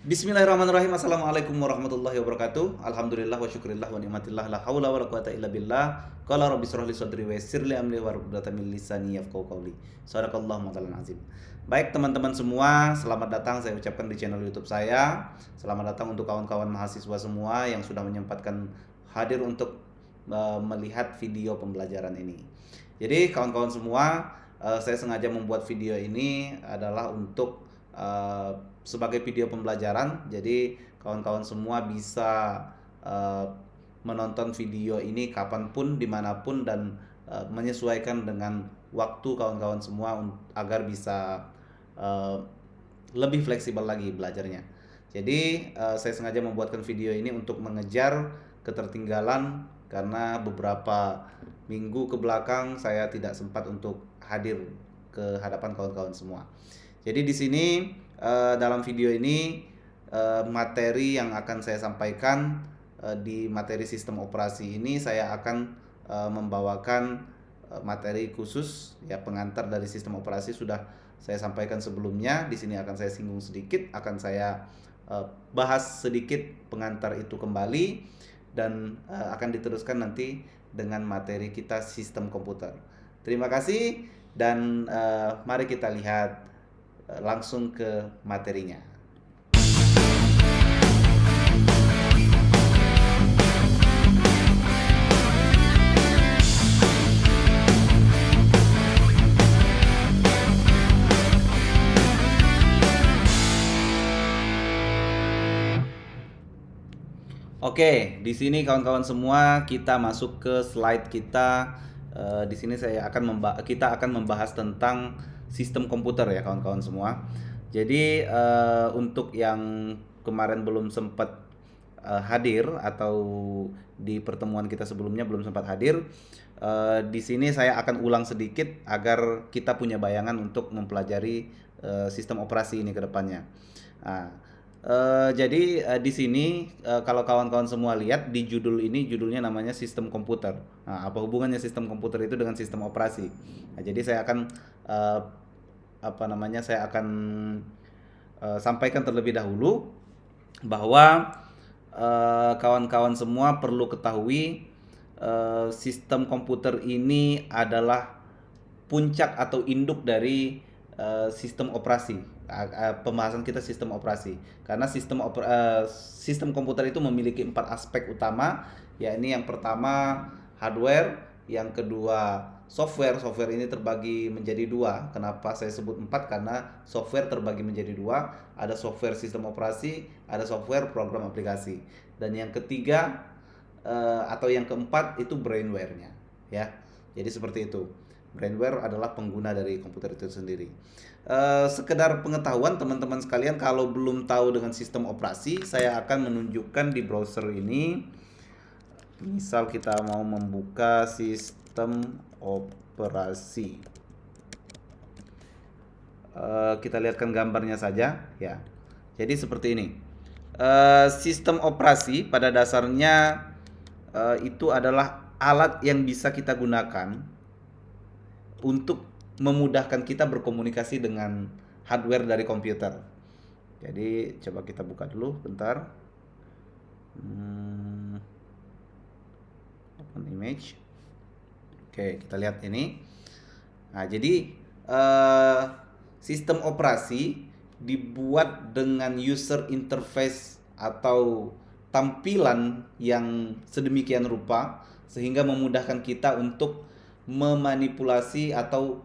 Bismillahirrahmanirrahim. Assalamualaikum warahmatullahi wabarakatuh. Alhamdulillah wa syukurillah wa ni'matillah la haula wa la quwata illa billah. Qala rabbi shrah li sadri wa yassir li amri wahlul min lisani yafqahu qawli. Shadaqallahu maulan azim. Baik teman-teman semua, selamat datang saya ucapkan di channel YouTube saya. Selamat datang untuk kawan-kawan mahasiswa semua yang sudah menyempatkan hadir untuk melihat video pembelajaran ini. Jadi kawan-kawan semua, saya sengaja membuat video ini adalah untuk sebagai video pembelajaran. Jadi kawan-kawan semua bisa menonton video ini kapanpun, dimanapun, dan menyesuaikan dengan waktu kawan-kawan semua agar bisa lebih fleksibel lagi belajarnya. Jadi saya sengaja membuatkan video ini untuk mengejar ketertinggalan karena beberapa minggu ke belakang saya tidak sempat untuk hadir ke hadapan kawan-kawan semua. Jadi di sini dalam video ini materi yang akan saya sampaikan di materi sistem operasi ini saya akan membawakan materi khusus ya, pengantar dari sistem operasi sudah saya sampaikan sebelumnya. Di sini akan saya singgung sedikit, akan saya bahas sedikit pengantar itu kembali, dan akan diteruskan nanti dengan materi kita sistem komputer. Terima kasih, dan mari kita lihat langsung ke materinya. Oke, di sini kawan-kawan semua kita masuk ke slide kita. Di sini kita akan membahas tentang sistem komputer ya kawan-kawan semua. Jadi untuk yang kemarin belum sempat hadir atau di pertemuan kita sebelumnya belum sempat hadir, di sini saya akan ulang sedikit agar kita punya bayangan untuk mempelajari sistem operasi ini ke depannya. Nah, jadi di sini kalau kawan-kawan semua lihat di judul ini, judulnya namanya sistem komputer. Nah, apa hubungannya sistem komputer itu dengan sistem operasi? Nah, jadi saya akan sampaikan terlebih dahulu bahwa kawan-kawan semua perlu ketahui sistem komputer ini adalah puncak atau induk dari sistem operasi. Pembahasan kita sistem operasi, karena sistem komputer itu memiliki 4 aspek utama, yakni yang pertama hardware, yang kedua software. Software ini terbagi menjadi 2. Kenapa saya sebut 4? Karena software terbagi menjadi 2, ada software sistem operasi, ada software program aplikasi, dan yang ketiga atau yang keempat itu brainware-nya ya. Jadi seperti itu. Brainware adalah pengguna dari komputer itu sendiri. Sekedar pengetahuan teman-teman sekalian, kalau belum tahu dengan sistem operasi, saya akan menunjukkan di browser ini. Misal kita mau membuka sistem operasi, kita lihatkan gambarnya saja ya. Jadi seperti ini. Sistem operasi pada dasarnya itu adalah alat yang bisa kita gunakan untuk memudahkan kita berkomunikasi dengan hardware dari komputer. Jadi coba kita buka dulu bentar. Open image. Oke, kita lihat ini. Nah, jadi sistem operasi dibuat dengan user interface atau tampilan yang sedemikian rupa sehingga memudahkan kita untuk memanipulasi atau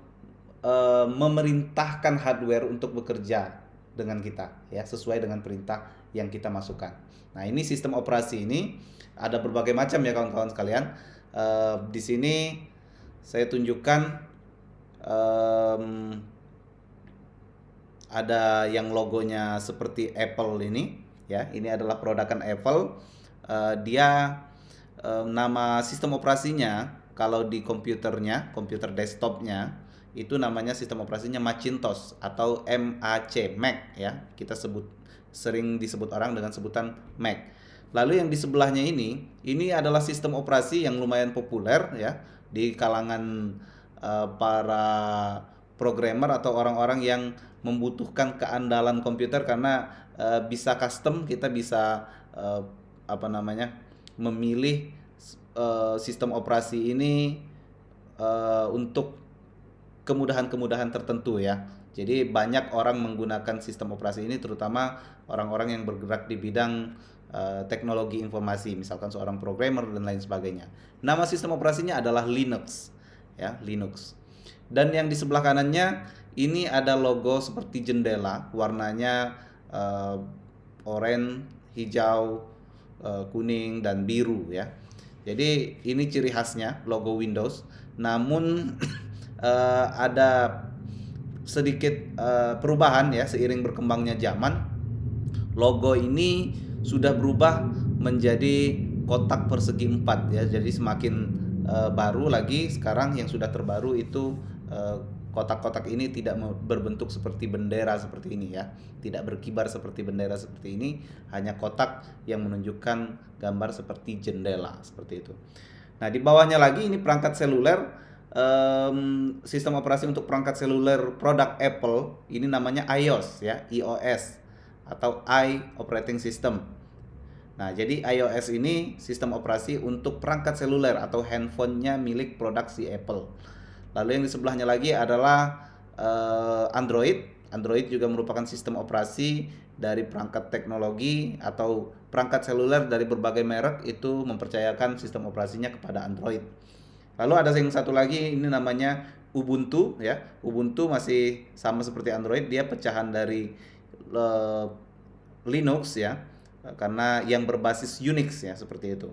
memerintahkan hardware untuk bekerja dengan kita ya, sesuai dengan perintah yang kita masukkan. Nah, ini sistem operasi ini ada berbagai macam ya kawan-kawan sekalian. Di sini saya tunjukkan ada yang logonya seperti Apple ini ya. Ini adalah produkan Apple. Dia nama sistem operasinya kalau di komputernya, komputer desktopnya, itu namanya sistem operasinya Macintosh atau MAC, Mac ya. Kita sering disebut orang dengan sebutan Mac. Lalu yang di sebelahnya ini adalah sistem operasi yang lumayan populer ya di kalangan para programmer atau orang-orang yang membutuhkan keandalan komputer karena bisa custom, kita bisa apa namanya memilih sistem operasi ini untuk kemudahan-kemudahan tertentu ya. Jadi banyak orang menggunakan sistem operasi ini, terutama orang-orang yang bergerak di bidang teknologi informasi, misalkan seorang programmer dan lain sebagainya. Nama sistem operasinya adalah Linux, ya, Linux. Dan yang di sebelah kanannya ini ada logo seperti jendela, warnanya oranye, hijau, kuning dan biru ya. Jadi ini ciri khasnya logo Windows. Namun ada sedikit perubahan ya seiring berkembangnya zaman. Logo ini sudah berubah menjadi kotak persegi 4 ya. Jadi semakin baru lagi sekarang yang sudah terbaru itu kotak-kotak ini tidak berbentuk seperti bendera seperti ini ya. Tidak berkibar seperti bendera seperti ini, hanya kotak yang menunjukkan gambar seperti jendela seperti itu. Nah, di bawahnya lagi ini perangkat seluler. Sistem operasi untuk perangkat seluler produk Apple ini namanya iOS ya, iOS atau i operating system. Nah, jadi iOS ini sistem operasi untuk perangkat seluler atau handphonenya milik produk si Apple. Lalu yang di sebelahnya lagi adalah Android. Android juga merupakan sistem operasi dari perangkat teknologi atau perangkat seluler dari berbagai merek itu mempercayakan sistem operasinya kepada Android. Lalu ada yang satu lagi, ini namanya Ubuntu ya. Ubuntu masih sama seperti Android, dia pecahan dari Linux ya, karena yang berbasis Unix ya, seperti itu.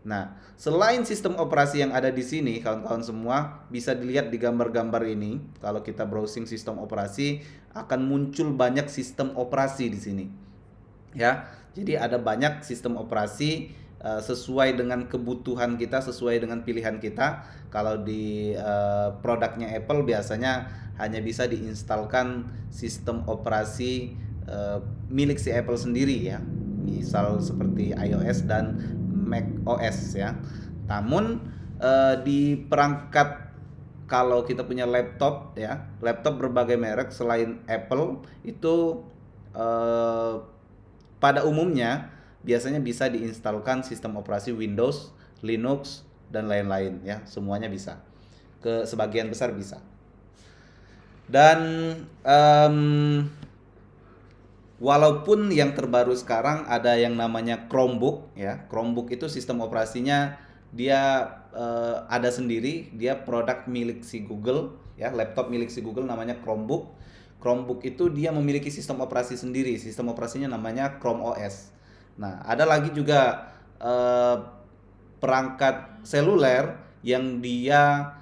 Nah, selain sistem operasi yang ada di sini, kawan-kawan semua bisa dilihat di gambar-gambar ini. Kalau kita browsing sistem operasi, akan muncul banyak sistem operasi di sini. Ya, jadi ada banyak sistem operasi sesuai dengan kebutuhan kita, sesuai dengan pilihan kita. Kalau di produknya Apple biasanya hanya bisa diinstalkan sistem operasi milik si Apple sendiri ya. Misal seperti iOS dan macOS ya. Namun di perangkat, kalau kita punya laptop ya, laptop berbagai merek selain Apple itu pada umumnya biasanya bisa diinstalkan sistem operasi Windows, Linux dan lain-lain ya, semuanya bisa. Ke sebagian besar bisa. Dan walaupun yang terbaru sekarang ada yang namanya Chromebook ya. Chromebook itu sistem operasinya dia ada sendiri, dia produk milik si Google ya, laptop milik si Google namanya Chromebook. Chromebook itu dia memiliki sistem operasi sendiri, sistem operasinya namanya Chrome OS. Nah, ada lagi juga perangkat seluler yang dia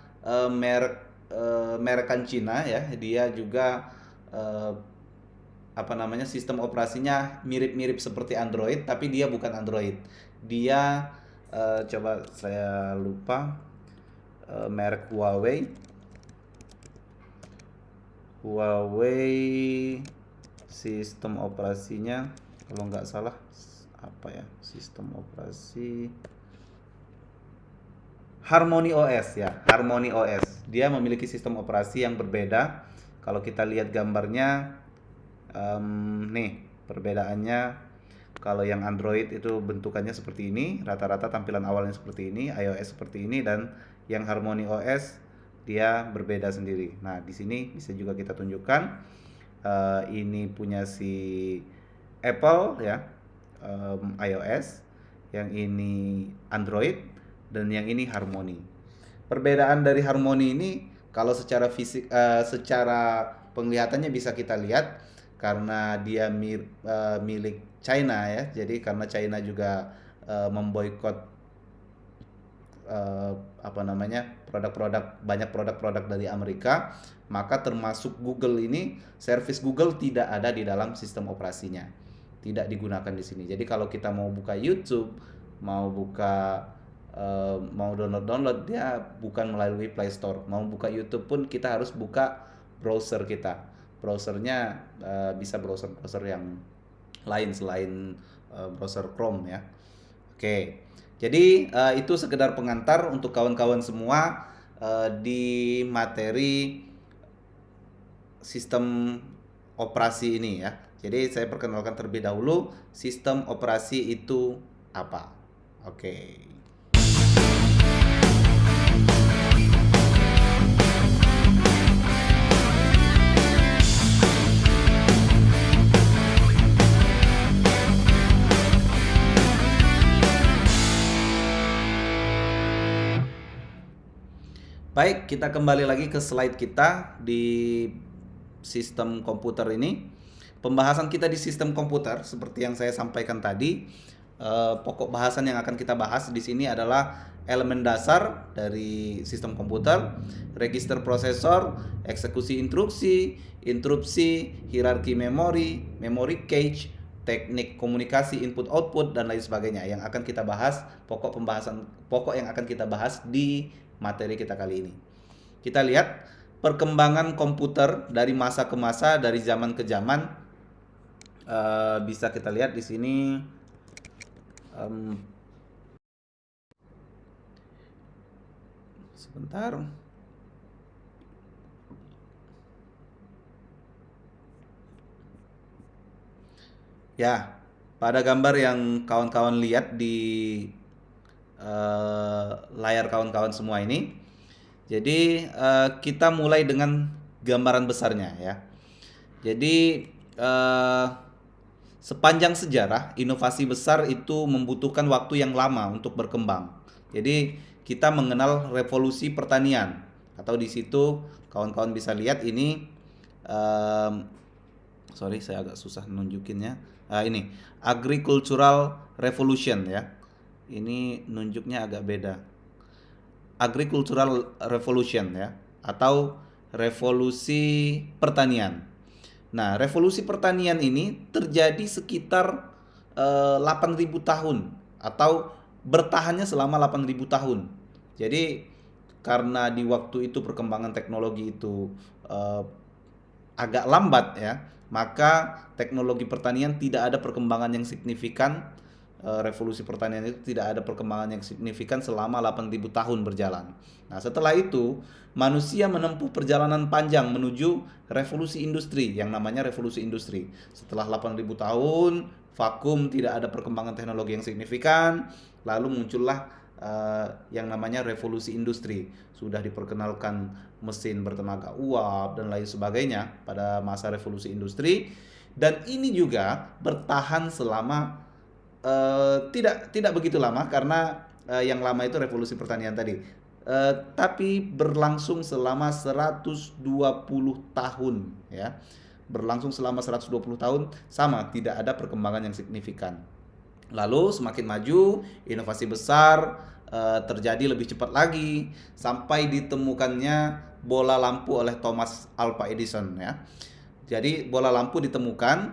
merekan Cina ya, dia juga apa namanya sistem operasinya mirip-mirip seperti Android, tapi dia bukan Android. Dia coba saya lupa merek Huawei. Huawei sistem operasinya kalau nggak salah apa ya, sistem operasi Harmony OS ya, Harmony OS. Dia memiliki sistem operasi yang berbeda. Kalau kita lihat gambarnya, nih perbedaannya. Kalau yang Android itu bentukannya seperti ini, rata-rata tampilan awalnya seperti ini, iOS seperti ini, dan yang Harmony OS dia berbeda sendiri. Nah, di sini bisa juga kita tunjukkan ini punya si Apple ya, iOS, yang ini Android, dan yang ini Harmony. Perbedaan dari Harmony ini kalau secara fisik, secara penglihatannya bisa kita lihat karena dia milik China ya. Jadi karena China juga memboikot apa namanya banyak produk-produk dari Amerika, maka termasuk Google ini, service Google tidak ada di dalam sistem operasinya, tidak digunakan di sini. Jadi kalau kita mau buka YouTube, mau buka mau download dia bukan melalui Play Store. Mau buka YouTube pun kita harus buka browser kita. Browsernya bisa browser yang lain selain browser Chrome ya. Oke. Jadi itu sekedar pengantar untuk kawan-kawan semua di materi sistem operasi ini ya. Jadi saya perkenalkan terlebih dahulu sistem operasi itu apa. Oke. Baik, kita kembali lagi ke slide kita di sistem komputer ini. Pembahasan kita di sistem komputer seperti yang saya sampaikan tadi, pokok bahasan yang akan kita bahas di sini adalah elemen dasar dari sistem komputer, register prosesor, eksekusi instruksi, interupsi, hierarki memori, memory cache, teknik komunikasi input output dan lain sebagainya yang akan kita bahas, pokok yang akan kita bahas di materi kita kali ini. Kita lihat perkembangan komputer dari masa ke masa, dari zaman ke zaman. Bisa kita lihat di sini. Sebentar. Ya, pada gambar yang kawan-kawan lihat di layar kawan-kawan semua ini. Jadi kita mulai dengan gambaran besarnya ya. Jadi sepanjang sejarah inovasi besar itu membutuhkan waktu yang lama untuk berkembang. Jadi kita mengenal revolusi pertanian atau di situ kawan-kawan bisa lihat ini. Sorry, saya agak susah nunjukinnya. Ini agricultural revolution ya. Ini nunjuknya agak beda. Agricultural revolution ya, atau revolusi pertanian. Nah, revolusi pertanian ini terjadi sekitar 8.000 tahun atau bertahannya selama 8.000 tahun. Jadi karena di waktu itu perkembangan teknologi itu agak lambat ya, maka teknologi pertanian tidak ada perkembangan yang signifikan. Revolusi pertanian itu tidak ada perkembangan yang signifikan selama 8.000 tahun berjalan. Nah, setelah itu manusia menempuh perjalanan panjang menuju revolusi industri yang namanya revolusi industri. Setelah 8.000 tahun vakum, tidak ada perkembangan teknologi yang signifikan, lalu muncullah yang namanya revolusi industri. Sudah diperkenalkan mesin bertenaga uap dan lain sebagainya pada masa revolusi industri, dan ini juga bertahan selama tidak begitu lama karena yang lama itu revolusi pertanian tadi, tapi berlangsung selama 120 tahun ya. Berlangsung selama 120 tahun sama, tidak ada perkembangan yang signifikan. Lalu semakin maju, inovasi besar terjadi lebih cepat lagi sampai ditemukannya bola lampu oleh Thomas Alva Edison ya. Jadi bola lampu ditemukan,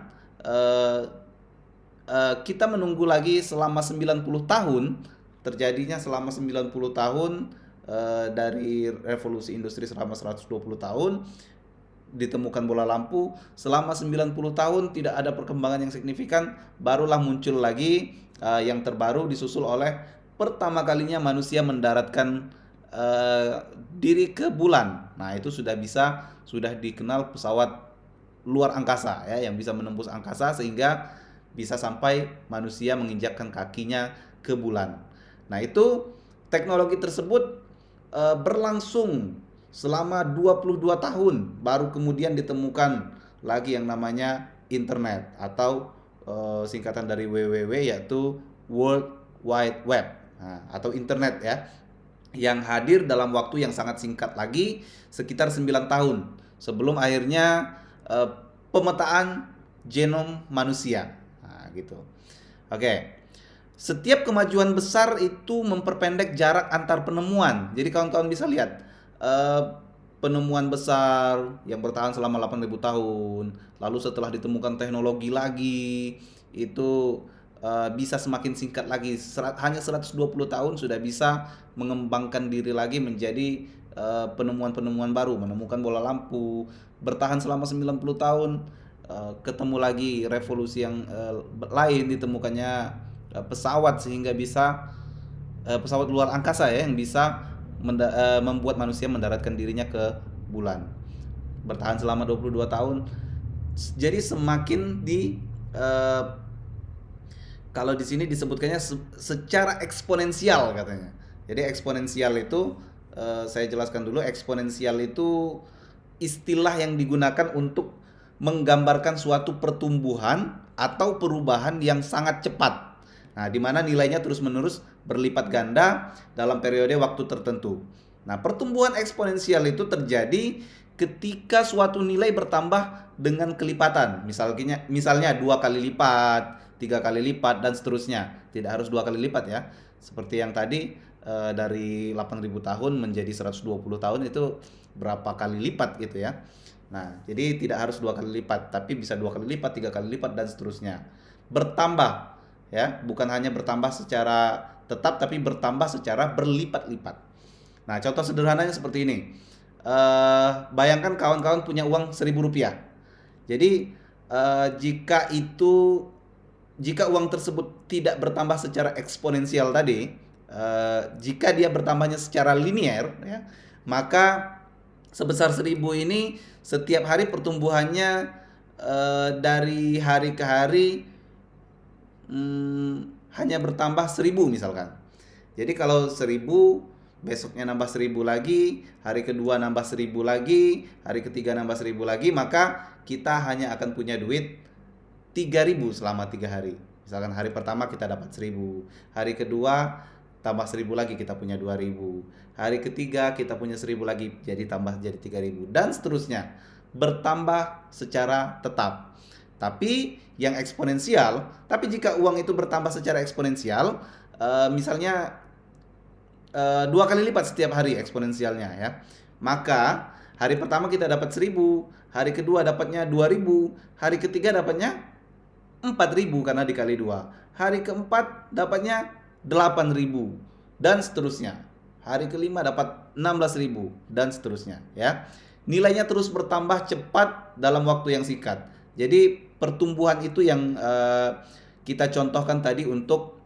kita menunggu lagi selama 90 tahun, terjadinya selama 90 tahun dari revolusi industri selama 120 tahun, ditemukan bola lampu, selama 90 tahun tidak ada perkembangan yang signifikan, barulah muncul lagi yang terbaru disusul oleh pertama kalinya manusia mendaratkan diri ke bulan. Nah, itu sudah dikenal pesawat luar angkasa ya, yang bisa menembus angkasa sehingga bisa sampai manusia menginjakkan kakinya ke bulan. Nah, itu teknologi tersebut berlangsung selama 22 tahun, baru kemudian ditemukan lagi yang namanya internet atau singkatan dari WWW, yaitu World Wide Web, atau internet ya, yang hadir dalam waktu yang sangat singkat lagi, sekitar 9 tahun sebelum akhirnya pemetaan genom manusia. Gitu. Oke. Setiap kemajuan besar itu memperpendek jarak antar penemuan. Jadi kawan-kawan bisa lihat penemuan besar yang bertahan selama 8.000 tahun, lalu setelah ditemukan teknologi lagi itu bisa semakin singkat lagi. Hanya 120 tahun sudah bisa mengembangkan diri lagi menjadi penemuan-penemuan baru, menemukan bola lampu, bertahan selama 90 tahun. Ketemu lagi revolusi yang lain, ditemukannya pesawat sehingga bisa pesawat luar angkasa ya, yang bisa membuat manusia mendaratkan dirinya ke bulan. bertahan selama 22 tahun. Jadi semakin eh, kalau di sini disebutkannya secara eksponensial katanya. Jadi eksponensial itu saya jelaskan dulu, eksponensial itu istilah yang digunakan untuk menggambarkan suatu pertumbuhan atau perubahan yang sangat cepat. Nah, di mana nilainya terus-menerus berlipat ganda dalam periode waktu tertentu. Nah, pertumbuhan eksponensial itu terjadi ketika suatu nilai bertambah dengan kelipatan. Misalnya 2 kali lipat, 3 kali lipat, dan seterusnya. Tidak harus 2 kali lipat ya. Seperti yang tadi dari 8.000 tahun menjadi 120 tahun itu berapa kali lipat gitu ya. Nah, jadi tidak harus 2 kali lipat, tapi bisa 2 kali lipat, 3 kali lipat, dan seterusnya. Bertambah ya, bukan hanya bertambah secara tetap, tapi bertambah secara berlipat-lipat. Nah, contoh sederhananya seperti ini. Bayangkan kawan-kawan punya uang Rp1.000. Jadi jika uang tersebut tidak bertambah secara eksponensial tadi, jika dia bertambahnya secara linear, ya, maka sebesar 1.000 ini setiap hari pertumbuhannya dari hari ke hari hanya bertambah 1.000 misalkan. Jadi kalau 1.000, besoknya nambah 1.000 lagi, hari kedua nambah 1.000 lagi, hari ketiga nambah 1.000 lagi, maka kita hanya akan punya duit 3.000 selama 3 hari. Misalkan hari pertama kita dapat 1.000, hari kedua tambah 1.000 lagi kita punya 2.000, hari ketiga kita punya 1.000 lagi, jadi tambah jadi 3.000, dan seterusnya, bertambah secara tetap. Tapi yang eksponensial, tapi jika uang itu bertambah secara eksponensial, misalnya 2 kali lipat setiap hari eksponensialnya ya, maka hari pertama kita dapat 1.000, hari kedua dapatnya 2.000, hari ketiga dapatnya 4.000 karena dikali 2, hari keempat dapatnya 8.000, dan seterusnya. Hari kelima dapat 16.000, dan seterusnya ya. Nilainya terus bertambah cepat dalam waktu yang singkat. Jadi pertumbuhan itu yang kita contohkan tadi untuk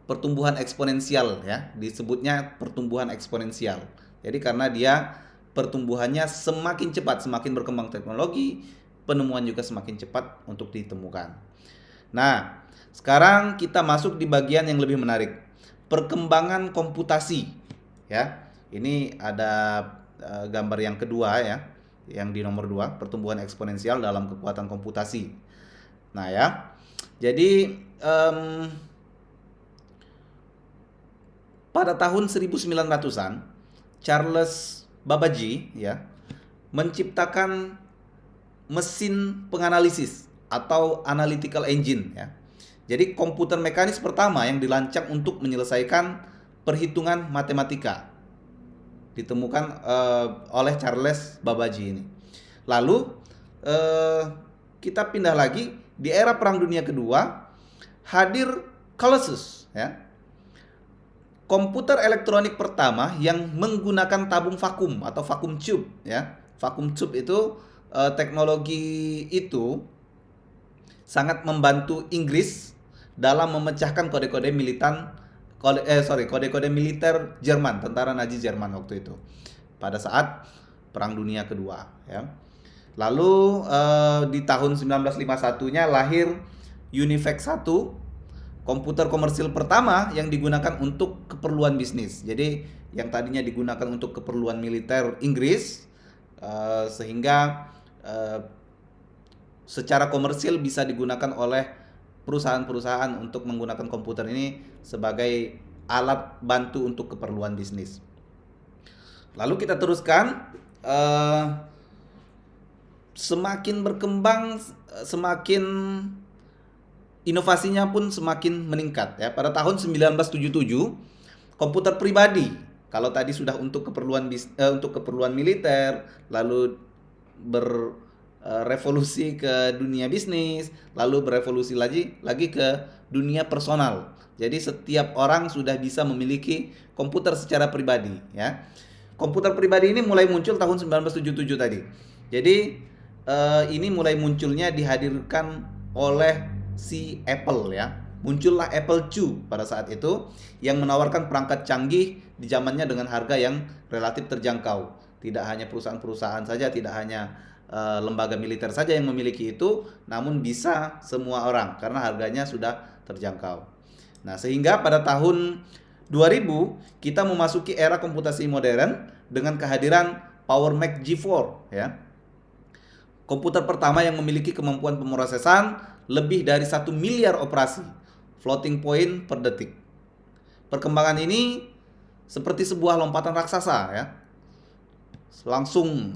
pertumbuhan eksponensial ya, disebutnya pertumbuhan eksponensial. Jadi karena dia pertumbuhannya semakin cepat, semakin berkembang teknologi, penemuan juga semakin cepat untuk ditemukan. Nah, sekarang kita masuk di bagian yang lebih menarik, perkembangan komputasi ya. Ini ada gambar yang kedua ya, yang di nomor 2, pertumbuhan eksponensial dalam kekuatan komputasi. Nah ya, jadi pada tahun 1900-an, Charles Babbage ya menciptakan mesin penganalisis atau analytical engine ya. Jadi komputer mekanis pertama yang dirancang untuk menyelesaikan perhitungan matematika ditemukan oleh Charles Babbage ini. Lalu kita pindah lagi di era Perang Dunia Kedua, hadir Colossus ya. Komputer elektronik pertama yang menggunakan tabung vakum atau vacuum tube ya. Vacuum tube itu teknologi itu sangat membantu Inggris dalam memecahkan kode-kode militer Jerman, tentara Nazi Jerman waktu itu pada saat Perang Dunia Kedua ya. Lalu di tahun 1951-nya lahir UNIVAC 1, komputer komersil pertama yang digunakan untuk keperluan bisnis. Jadi yang tadinya digunakan untuk keperluan militer Inggris, sehingga secara komersil bisa digunakan oleh perusahaan-perusahaan untuk menggunakan komputer ini sebagai alat bantu untuk keperluan bisnis. Lalu kita teruskan, semakin berkembang, semakin inovasinya pun semakin meningkat ya. Pada tahun 1977, komputer pribadi, kalau tadi sudah untuk keperluan militer, lalu berevolusi ke dunia bisnis, lalu berevolusi lagi ke dunia personal. Jadi setiap orang sudah bisa memiliki komputer secara pribadi ya. Komputer pribadi ini mulai muncul tahun 1977 tadi. Jadi ini mulai munculnya dihadirkan oleh si Apple ya. Muncullah Apple II pada saat itu yang menawarkan perangkat canggih di zamannya dengan harga yang relatif terjangkau. Tidak hanya perusahaan-perusahaan saja, tidak hanya lembaga militer saja yang memiliki itu, namun bisa semua orang karena harganya sudah terjangkau. Nah, sehingga pada tahun 2000 kita memasuki era komputasi modern dengan kehadiran Power Mac G4 ya. Komputer pertama yang memiliki kemampuan pemrosesan lebih dari 1 miliar operasi floating point per detik. Perkembangan ini seperti sebuah lompatan raksasa ya. Langsung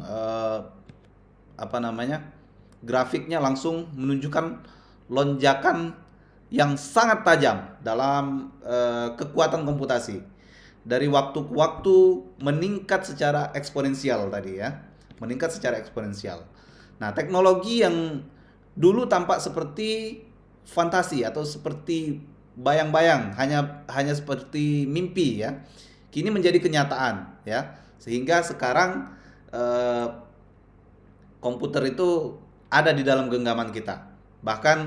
grafiknya langsung menunjukkan lonjakan yang sangat tajam dalam kekuatan komputasi. Dari waktu ke waktu meningkat secara eksponensial tadi ya. Meningkat secara eksponensial. Nah, teknologi yang dulu tampak seperti fantasi atau seperti bayang-bayang, hanya seperti mimpi ya, kini menjadi kenyataan ya. Sehingga sekarang komputer itu ada di dalam genggaman kita. Bahkan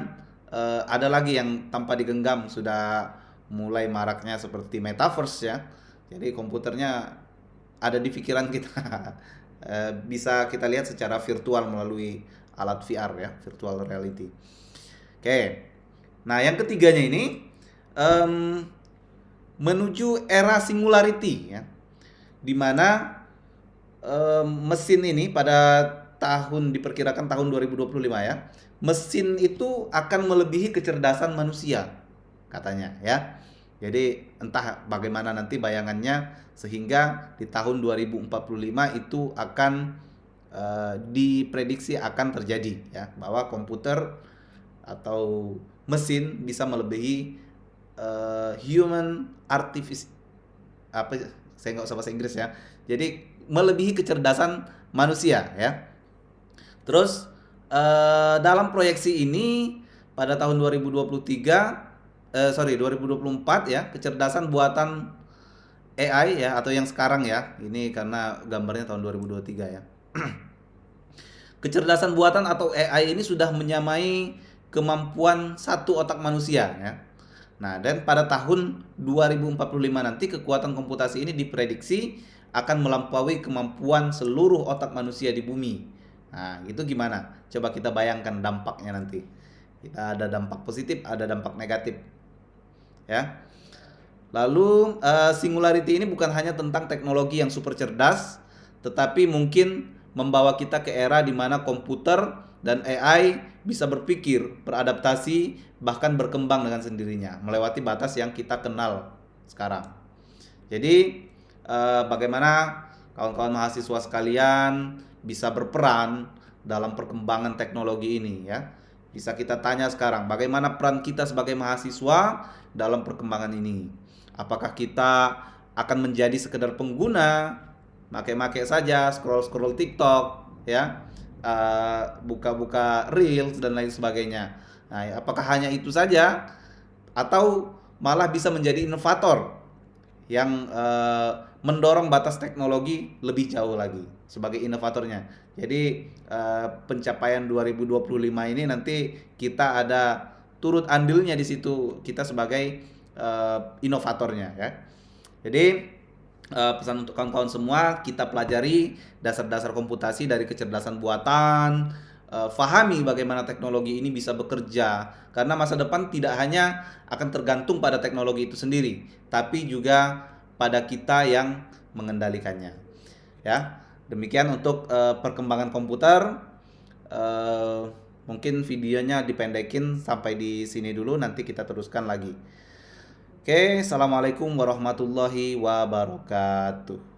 ada lagi yang tanpa digenggam, sudah mulai maraknya seperti metaverse ya. Jadi komputernya ada di pikiran kita. Bisa kita lihat secara virtual melalui alat VR ya, virtual reality. Oke. Nah, yang ketiganya ini menuju era singularity ya. Di mana mesin ini pada diperkirakan tahun 2025 ya. Mesin itu akan melebihi kecerdasan manusia katanya ya. Jadi entah bagaimana nanti bayangannya, sehingga di tahun 2045 itu akan diprediksi akan terjadi ya, bahwa komputer atau mesin bisa melebihi human artifice, saya nggak usah bahasa Inggris ya. Jadi melebihi kecerdasan manusia ya. Terus dalam proyeksi ini pada tahun 2024 ya, kecerdasan buatan AI ya, atau yang sekarang ya, ini karena gambarnya tahun 2023 ya. Kecerdasan buatan atau AI ini sudah menyamai kemampuan satu otak manusia ya. Nah, dan pada tahun 2045 nanti kekuatan komputasi ini diprediksi akan melampaui kemampuan seluruh otak manusia di bumi. Nah, itu gimana? Coba kita bayangkan dampaknya nanti. Kita ada dampak positif, ada dampak negatif. Ya. Lalu singularity ini bukan hanya tentang teknologi yang super cerdas, tetapi mungkin membawa kita ke era di mana komputer dan AI bisa berpikir, beradaptasi, bahkan berkembang dengan sendirinya, melewati batas yang kita kenal sekarang. Jadi bagaimana kawan-kawan mahasiswa sekalian bisa berperan dalam perkembangan teknologi ini ya. Bisa kita tanya sekarang, bagaimana peran kita sebagai mahasiswa dalam perkembangan ini? Apakah kita akan menjadi sekedar pengguna, make-make saja, scroll-scroll TikTok, ya, buka-buka Reels dan lain sebagainya. Nah, apakah hanya itu saja, atau malah bisa menjadi inovator yang mendorong batas teknologi lebih jauh lagi sebagai inovatornya. Jadi pencapaian 2025 ini nanti kita ada turut andilnya di situ, kita sebagai inovatornya ya. Jadi pesan untuk kawan-kawan semua, kita pelajari dasar-dasar komputasi dari kecerdasan buatan, fahami bagaimana teknologi ini bisa bekerja, karena masa depan tidak hanya akan tergantung pada teknologi itu sendiri, tapi juga pada kita yang mengendalikannya. Ya, demikian untuk perkembangan komputer. Mungkin videonya dipendekin sampai di sini dulu, nanti kita teruskan lagi. Oke, assalamualaikum warahmatullahi wabarakatuh.